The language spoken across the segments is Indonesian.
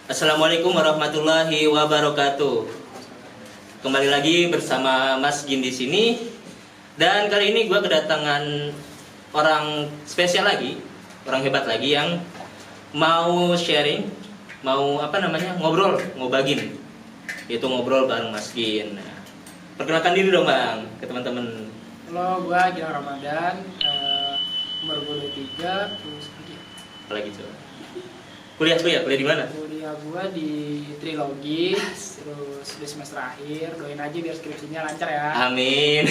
Assalamualaikum warahmatullahi wabarakatuh. Kembali lagi bersama Mas Gin di sini. Dan kali ini gue kedatangan orang spesial lagi, orang hebat lagi yang mau sharing, mau ngobagin. Yaitu ngobrol bareng Mas Gin. Nah, perkenalkan diri dong Bang ke teman-teman. Halo, gue Gina Ramadan, umur gue 23, terus Apalagi coba. Kuliah di mana? kuliah gue di Trilogi, terus di semester akhir, doain aja biar skripsinya lancar ya. Amin.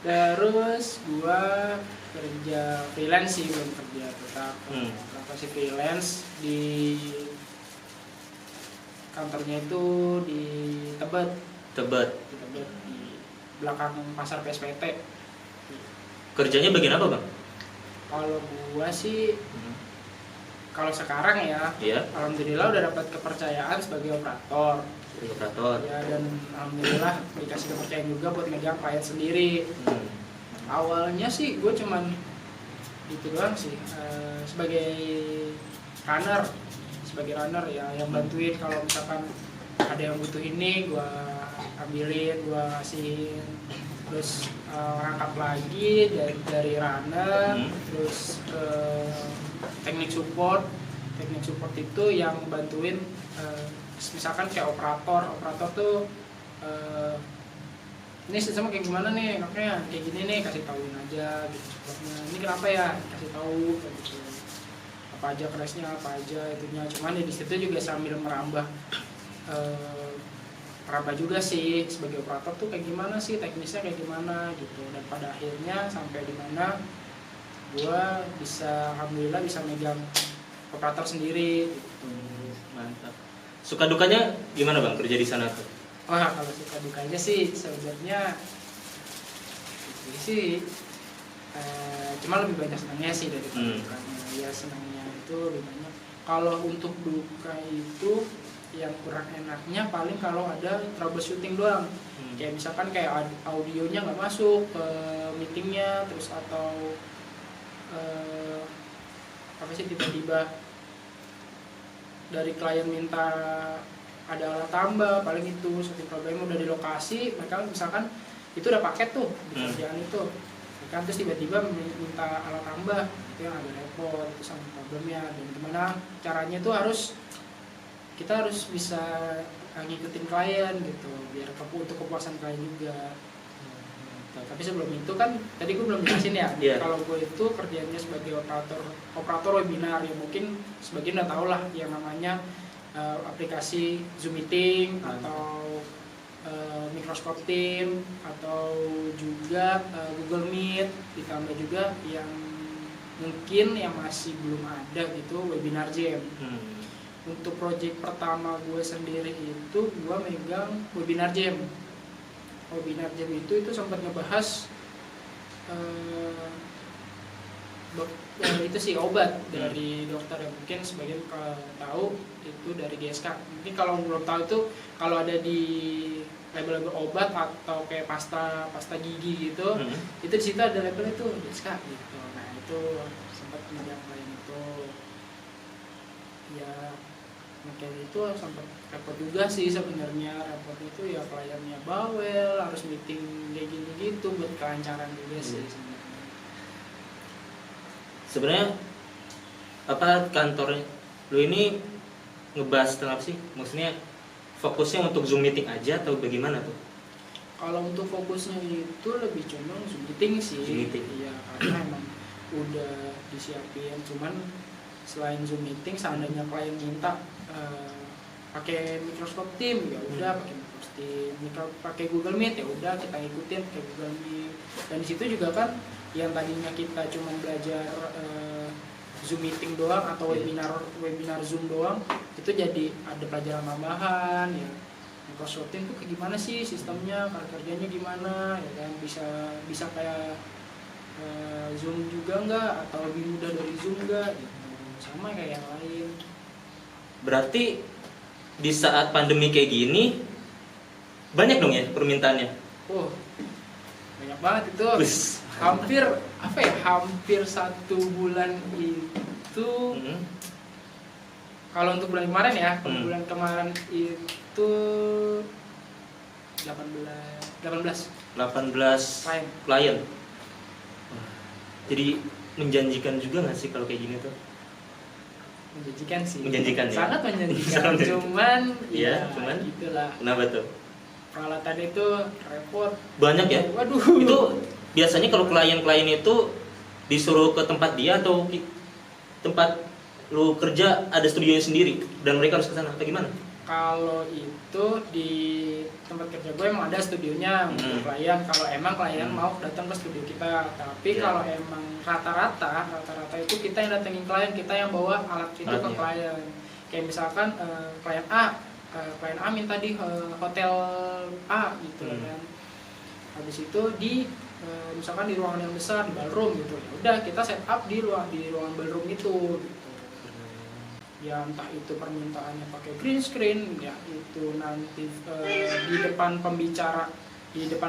Terus gue kerja freelance sih, belum kerja tetap. Masih freelance di kantornya itu di Tebet, di belakang pasar PSPT. Kerjanya bagian apa Bang? Kalau gua sih, kalau sekarang ya, Iya. alhamdulillah udah dapat kepercayaan sebagai operator. Ya, dan alhamdulillah dikasih kepercayaan juga buat megang klien sendiri. Awalnya sih gue cuman itu doang sih, sebagai runner ya, yang bantuin kalau misalkan ada yang butuh ini gue ambilin, gue kasihin, terus rangkap lagi dari runner, terus ke teknik support itu yang bantuin, misalkan kayak operator tuh ini sistemnya kayak gimana nih, makanya kayak gini nih, kasih tauin aja gitu supportnya, ini kenapa ya, kasih tahu kayak gitu, apa aja crashnya, apa aja itunya. Cuman di situ juga sambil merambah juga sih sebagai operator tuh kayak gimana sih, teknisnya kayak gimana gitu. Dan pada akhirnya sampai di mana gua alhamdulillah bisa megang operator sendiri gitu. Mantap. Suka dukanya gimana Bang kerja di sana tuh? Wah, kalau suka dukanya sih sebenarnya itu sih cuma lebih banyak senangnya sih daripada dukanya. Ya senangnya itu lebih banyak. Kalau untuk duka itu yang kurang enaknya paling kalau ada troubleshooting doang. Kayak misalkan kayak audionya nggak masuk ke meetingnya, terus atau tiba-tiba dari klien minta ada alat tambah, paling itu suatu problem. Udah di lokasi, mereka misalkan itu udah paket tuh di kerjaan itu, kan terus tiba-tiba minta alat tambah, itu yang agak repot, itu sama problemnya. Dan gimana caranya tuh kita harus bisa ngikutin klien gitu, biar untuk kepuasan klien juga. Tapi sebelum itu kan tadi gue belum jelasin ya, kalau gue itu kerjanya sebagai operator webinar, ya mungkin sebagian udah tau lah yang namanya aplikasi Zoom Meeting atau Microsoft Teams atau juga Google Meet, ditambah juga yang mungkin yang masih belum ada gitu, Webinar Jam. Untuk project pertama gue sendiri itu gue megang Webinar Jam. Webinar Jam itu sempat ngebahas itu sih obat dari dokter, yang mungkin sebagian tahu itu dari GSK. Mungkin kalau belum tahu itu kalau ada di label-label obat atau kayak pasta gigi gitu, itu di situ ada label itu GSK gitu. Nah itu sempat megang klien itu, ya kayak itu sempat repot juga sih sebenarnya. Repot itu ya kliennya bawel, harus meeting kayak gini gitu buat kelancaran juga sih sebenarnya. Apa kantornya lu ini ngebahas tentang apa sih? Maksudnya fokusnya untuk Zoom meeting aja atau bagaimana tuh? Kalau untuk fokusnya itu lebih condong Zoom meeting sih. Iya, karena emang udah disiapin. Cuman selain Zoom meeting, seandainya klien minta pakai Microsoft Teams, ya udah pakai Microsoft Teams. Pakai Google Meet, ya udah kita ikutin pakai Google Meet. Dan di situ juga kan yang tadinya kita cuma belajar Zoom Meeting doang atau webinar Zoom doang, itu jadi ada pelajaran tambahan ya. Microsoft Teams tuh kayak gimana sih sistemnya, cara kerjanya gimana, ya kan, bisa kayak Zoom juga nggak, atau lebih mudah dari Zoom nggak gitu, sama kayak yang lain. Berarti di saat pandemi kayak gini banyak dong ya permintaannya? Oh, banyak banget itu. hampir 1 bulan itu Kalau untuk bulan kemarin ya, kalau bulan kemarin itu 18 klien. Jadi menjanjikan juga nggak sih kalau kayak gini tuh? Menjanjikan sih. Menjanjikan ya. Sangat menjanjikan. cuman cuman gitulah. Kenapa tuh? Peralatan itu repot. Banyak ya? Waduh. Itu biasanya kalau klien-klien itu disuruh ke tempat dia atau tempat lu kerja ada studionya sendiri dan mereka harus ke sana atau gimana? Kalau itu di tempat kerja gue emang ada studionya untuk klien. Kalau emang klien mau datang ke studio kita, tapi kalau emang rata-rata itu kita yang datengin klien, kita yang bawa alat itu ke klien. Kayak misalkan klien A minta di hotel A gitu kan. Habis itu misalkan di ruangan yang besar, di ballroom gitu. Ya udah kita set up di ruangan ballroom itu. Gitu. Ya entah itu permintaannya pakai green screen, ya itu nanti di depan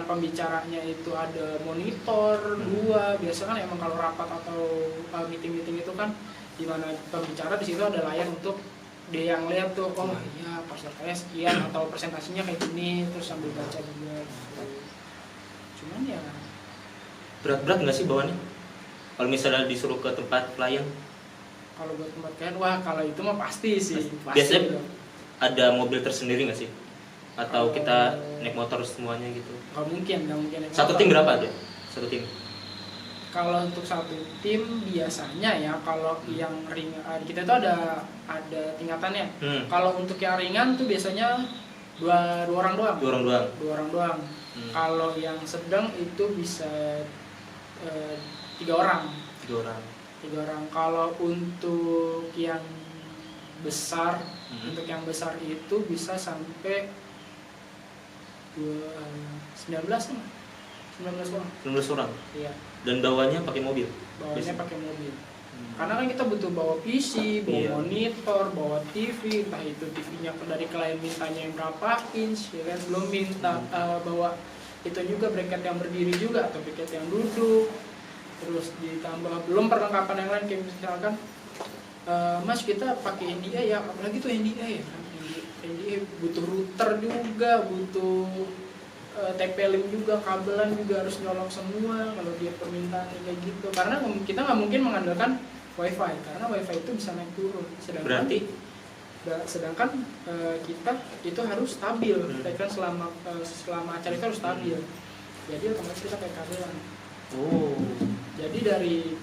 pembicaranya itu ada monitor 2. Biasa kan emang kalau rapat atau meeting itu kan di mana pembicara di situ ada layar untuk dia yang lihat tuh, oh iya pesertanya sekian atau presentasinya kayak gini, terus sambil baca juga gitu. Cuman ya berat nggak sih bawaannya? Kalau misalnya disuruh ke tempat klien? Kalau buat tempat klien, wah kalau itu mah pasti sih. Biasanya ada mobil tersendiri nggak sih? Atau kita naik motor semuanya gitu? Nggak mungkin. Satu tim berapa aja? Satu tim? Kalau untuk satu tim biasanya ya, kalau yang ringan kita itu ada tingkatannya. Kalau untuk yang ringan tuh biasanya dua orang doang. Dua orang doang. Kalau yang sedang itu bisa 3 orang. 3 orang. Kalau untuk yang besar, itu bisa sampai 19 orang. Iya. Dan bawanya pakai mobil. Karena kan kita butuh bawa PC, bawa monitor, bawa TV, entah itu TV-nya dari klien mintanya yang berapa inch, ya kan, belum minta bawa itu juga bracket yang berdiri juga atau bracket yang duduk. Terus ditambah belum perlengkapan yang lain kayak misalkan Mas kita pakai NDA ya, apalagi tuh NDA ya kan. NDA butuh router juga, butuh TP-Link juga, kabelan juga harus nyolong semua kalau dia permintaan kayak gitu. Karena kita nggak mungkin mengandalkan WiFi, karena WiFi itu bisa naik turun. Sedangkan kita itu harus stabil, kan selama acara itu harus stabil. Jadi otomatis kita pakai kabelan. Jadi dari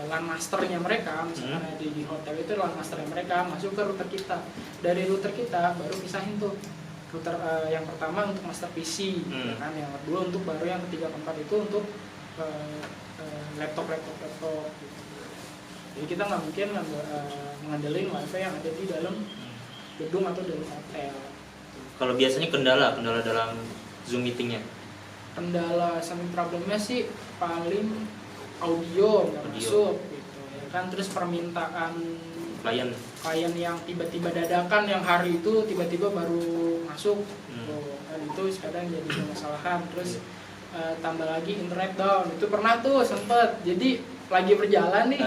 LAN masternya mereka, misalnya di hotel itu LAN masternya mereka masuk ke router kita. Dari router kita baru pisahin tuh router yang pertama untuk master PC, kan, yang kedua untuk baru yang ketiga keempat itu untuk laptop gitu. Jadi kita nggak mungkin ngandelin wifi yang ada di dalam gedung atau dalam hotel. Kalau biasanya kendala dalam Zoom meetingnya? Kendala sama problemnya sih paling audio nggak masuk gitu ya kan. Terus permintaan klien yang tiba-tiba dadakan, yang hari itu tiba-tiba baru masuk dan itu kadang jadi permasalahan. Terus tambah lagi internet down, itu pernah tuh sempet, jadi lagi berjalan nih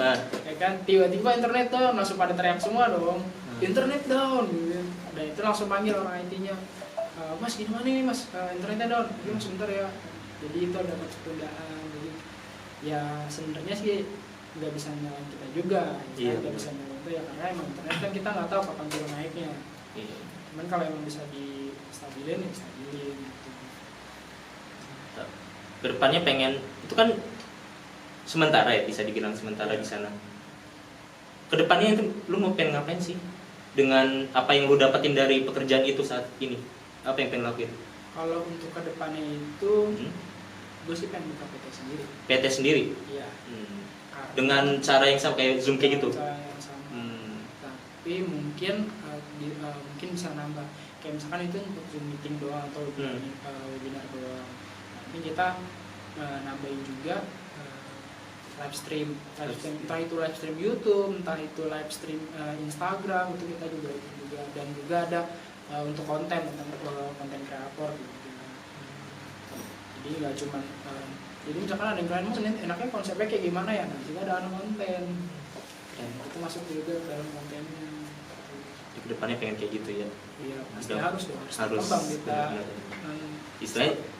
ya kan, tiba-tiba internet down, langsung pada teriak semua dong, internet down gitu. Dan itu langsung panggil orang IT-nya, Mas gimana nih mas, internetnya down, mas sebentar ya. Jadi itu ada ketundaan. Jadi ya sebenarnya sih nggak bisa nyalain kita juga, nggak bisa nyalain itu ya, karena emang internet kan kita nggak tahu kapan turun naiknya. Cuman kalau emang bisa distabilin ya stabilin gitu. Kedepannya pengen, itu kan sementara ya, bisa dibilang sementara di sana. Kedepannya itu lu mau pengen ngapain sih dengan apa yang lu dapetin dari pekerjaan itu saat ini? Apa yang pengen lakuin? Kalau untuk kedepannya itu gue sih pengen buka PT sendiri. PT sendiri? Iya. Dengan cara yang sama kayak Zoom kayak gitu? Cara yang sama. Tapi mungkin mungkin bisa nambah. Kayak misalkan itu untuk Zoom meeting doang atau webinar doang. Tapi kita nambahin juga live stream, entah itu live stream YouTube, entah itu live stream Instagram, itu kita juga dan juga ada untuk konten kreator gitu. Jadi nggak cuma jadi misalkan ada yang kalian mau enaknya konsepnya kayak gimana ya, nah kita ada konten itu masuk juga ke dalam kontennya. di kedepannya pengen kayak gitu ya. Iya, pasti Udah, harus dong, harus harus berkembang kita. benar-benar.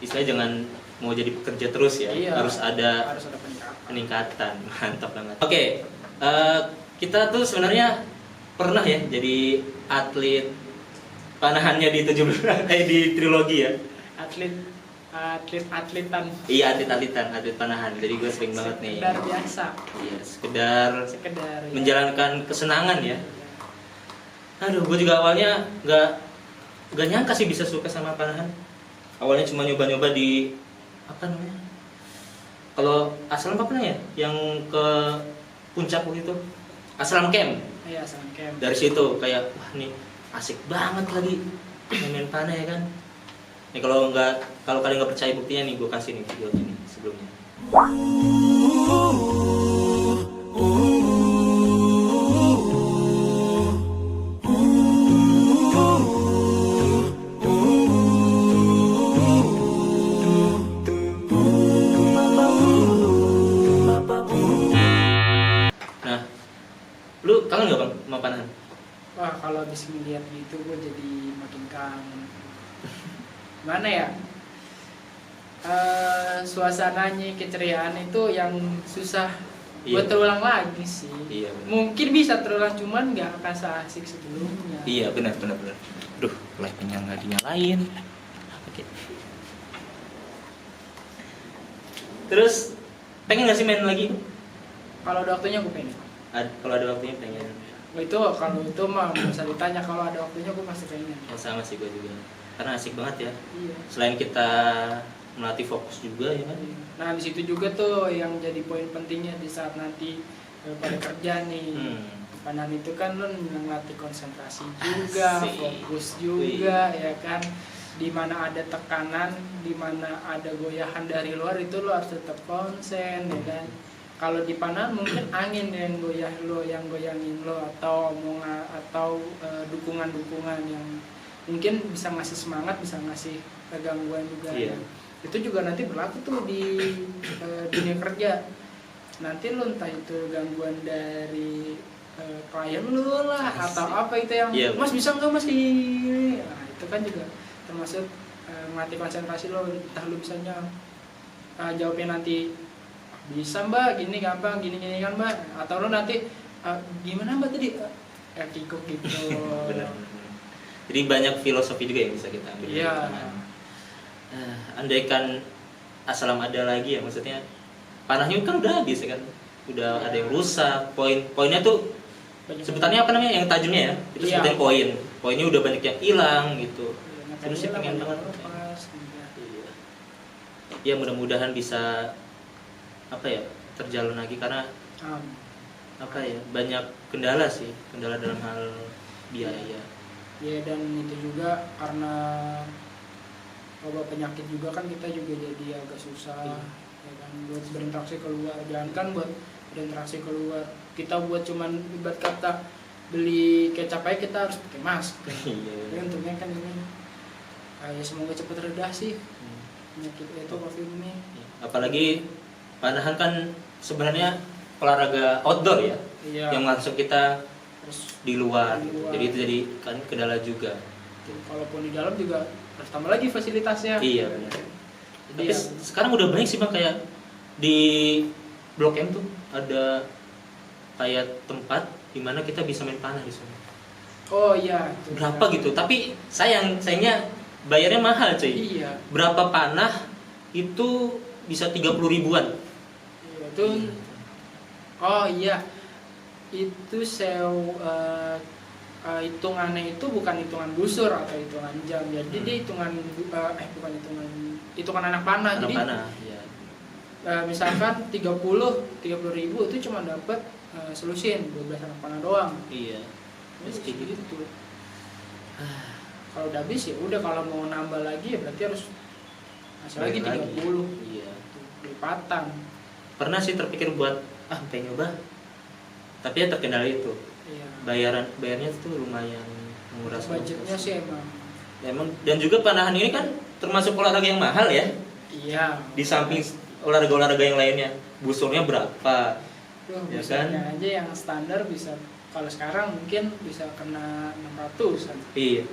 Istilahnya jangan mau jadi pekerja terus ya, Iya, harus ada harus ada peningkatan. peningkatan. Mantap banget. Oke, kita tuh sebenarnya pernah ya jadi atlet panahannya di 17 di trilogi ya. Atletan. Iya, atlet panahan. Jadi gue sering banget nih. Sekedar biasa. Iya, sekedar Ya. menjalankan kesenangan ya. Aduh, gue juga awalnya nggak nyangka sih bisa suka sama panahan. Awalnya cuma nyoba-nyoba di apa namanya? Kalau Aslam apa namanya? Yang ke puncak waktu itu, Aslam Camp. Iya, Aslam Camp. Dari situ kayak wah nih asik banget lagi main panah ya kan. Nih kalau kalian nggak percaya buktinya nih gue kasih nih videonya nih sebelumnya. Nah, lu kangen nggak bang sama panahan? Wah, kalau habis ngeliat gitu gue jadi makin kangen. Mana ya? Suasananya, keceriaan itu yang susah buat Iya. terulang lagi sih. Iya, benar. Mungkin bisa terulang, cuman nggak akan seasik sebelumnya. Iya benar. Duh, live-nya nggak dinyalain. Oke. Terus pengen nggak sih main lagi? Kalau ada waktunya gue pengen. Kalau ada waktunya pengen. Kalau itu mah nggak usah ditanya, kalau ada waktunya gue pasti pengen. Ya, sama sih gue juga. Karena asik banget ya. Iya. Selain kita melatih fokus juga ya kan. Nah, di situ juga tuh yang jadi poin pentingnya di saat nanti pada kerja nih. Panahan itu kan lo ngelatih konsentrasi juga, Asik. fokus juga, ya kan. Di mana ada tekanan, di mana ada goyahan dari luar, itu lo harus tetap konsen, ya kan. Kalau di panahan mungkin angin yang goyangin lo, atau omongan atau dukungan-dukungan yang mungkin bisa ngasih semangat, bisa ngasih gangguan juga. Iya. Itu juga nanti berlaku tuh di dunia kerja. Nanti lo entah itu gangguan dari klien lo lah, Asik. atau apa itu yang Iya, mas bisa nggak mas ini, nah, itu kan juga termasuk melatih konsentrasi lo. Entah lo bisanya jawabnya nanti bisa mbak, gini gampang, gini kan mbak, atau lo nanti gimana mbak tadi kikuk gitu. Benar. Jadi banyak filosofi juga yang bisa kita ambil. Iya. Andaikan Aslam ada lagi ya, maksudnya panahnya kan udah habis ya kan, udah ada yang rusak, poinnya tuh sebutannya apa namanya yang tajamnya ya, itu Iya. sebutannya poinnya udah banyak yang hilang gitu. Terus sih pengen banget. Iya. Ya mudah-mudahan bisa apa ya terjalin lagi karena apa ya banyak kendala dalam hal biaya. Ya, dan itu juga karena wabah penyakit juga kan, kita juga jadi agak susah. Iya. Ya kan, buat berinteraksi keluar, jangan kan buat berinteraksi keluar, kita buat cuman ibarat kata beli kecap aja kita harus pakai masker. Iya. Jadi untungnya kan ini ya semoga cepat reda sih penyakit itu, COVID ini. Apalagi panahan kan sebenarnya olahraga outdoor ya, Iya. yang masuk kita Terus di luar. Di luar. Jadi itu jadi kan kendala juga. kalaupun di dalam juga harus tambah lagi fasilitasnya. Iya benar. Jadi Tapi ya, sekarang udah banyak sih bang, kayak di Blok M tuh ada kayak tempat dimana kita bisa main panah di sana. oh iya. Itu Berapa juga. gitu? Tapi sayangnya bayarnya mahal cuy. Iya. Berapa panah itu bisa 30 ribuan. Iya, itu. Oh iya. Itu hitungannya itu bukan hitungan busur atau hitungan jam. Jadi dia hitungan bukan hitungan anak panah. Anak Jadi panah, ya. misalkan 30 ribu itu cuma dapat selusin 12 anak panah doang. Iya. Terus Meski gitu. gitu. Kalau udah habis ya udah, kalau mau nambah lagi ya berarti harus masih lagi Balik 30. Iya. Lipatan. Pernah sih terpikir buat pengen nyoba. Tapi ya terkendala itu. Iya. Bayarnya tuh lumayan menguras Budgetnya ongkos. sih emang. Ya, emang dan juga panahan ini kan termasuk olahraga yang mahal ya. Iya. Di samping olahraga yang lainnya, busurnya berapa? Tuh, Ya busanya kan? aja yang standar bisa Kalau sekarang mungkin bisa kena 600-an. Iya.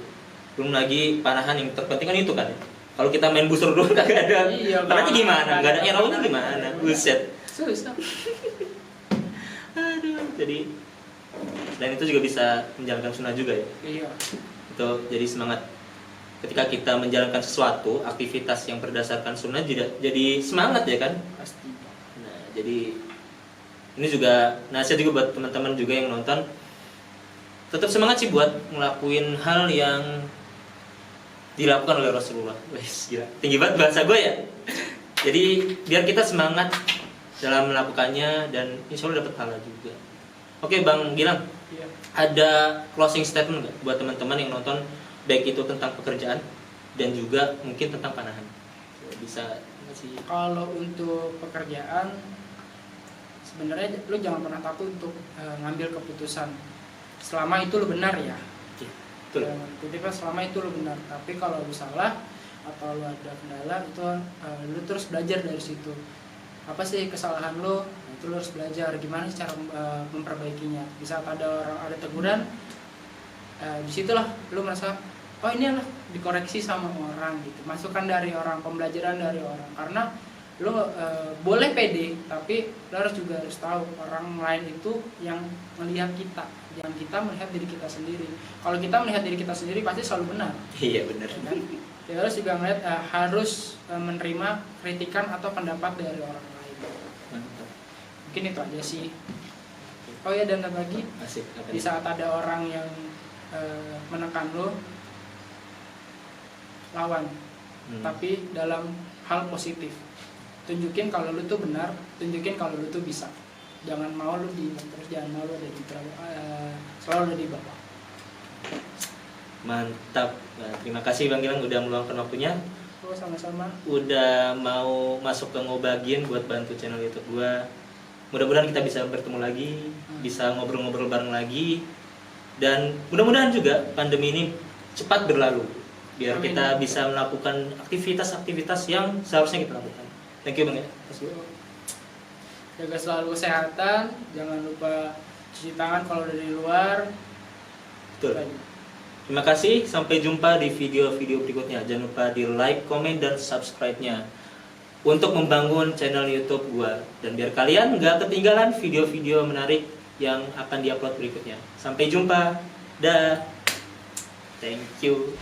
Belum lagi panahan yang terpenting kan itu kan. Kalau kita main busur dulu kagak ada. Iya, Panahnya gimana? Enggak ada nggak ada arrownya panah. gimana? Buset. Susah. Aduh, jadi dan itu juga bisa menjalankan sunnah juga ya. Iya. Itu jadi semangat ketika kita menjalankan sesuatu aktivitas yang berdasarkan sunnah jadi semangat ya kan. Pasti. Nah, jadi ini juga nasihat juga buat teman-teman juga yang nonton, tetap semangat sih buat ngelakuin hal yang dilakukan oleh Rasulullah. Wes, gila. Tinggi banget bahasa gue ya. Jadi biar kita semangat dalam melakukannya dan insya Allah dapat pahala juga. Oke Bang Gilang, Iya. ada closing statement nggak buat teman-teman yang nonton, baik itu tentang pekerjaan dan juga mungkin tentang panahan? Bisa ngasih? Kalau untuk pekerjaan, sebenarnya lu jangan pernah takut untuk ngambil keputusan selama itu lu benar ya. Betul. Kutipnya selama itu lu benar. Tapi kalau lu salah atau lu ada kendala itu lu terus belajar dari situ. Apa sih kesalahan lu? Itu lu harus belajar gimana sih cara memperbaikinya. Bisa ada teguran, disitulah lu merasa oh ini lah dikoreksi sama orang gitu. Masukan dari orang, pembelajaran dari orang. Karena lu boleh pede, tapi lu harus juga harus tahu orang lain itu yang melihat kita, yang kita melihat diri kita sendiri. Kalau kita melihat diri kita sendiri pasti selalu benar. Iya benar. Ya kan? Kita harus juga melihat harus menerima kritikan atau pendapat dari orang lain. Mantap. Mungkin itu aja sih. Oh ya, dan satu lagi, Asik. Apa di nih? saat ada orang yang menekan lo, lawan, tapi dalam hal positif. Tunjukin kalau lu tuh benar, tunjukin kalau lu tuh bisa. Jangan mau lu terus jangan mau lu ada di selalu ada di bawah. Mantap. Nah, terima kasih Bang Gilang udah meluangkan waktunya, Oh, sama-sama. udah mau masuk ke ngobagian buat bantu channel YouTube gua. Mudah-mudahan kita bisa bertemu lagi, bisa ngobrol-ngobrol bareng lagi, dan mudah-mudahan juga pandemi ini cepat berlalu biar Amin. kita bisa melakukan aktivitas-aktivitas yang seharusnya kita lakukan. Thank you Bang ya. Jaga selalu kesehatan, jangan lupa cuci tangan kalau dari luar. Betul. Terima kasih, sampai jumpa di video-video berikutnya. Jangan lupa di like, komen, dan subscribe-nya untuk membangun channel YouTube gua dan biar kalian nggak ketinggalan video-video menarik yang akan diupload berikutnya. Sampai jumpa. Dah. Thank you.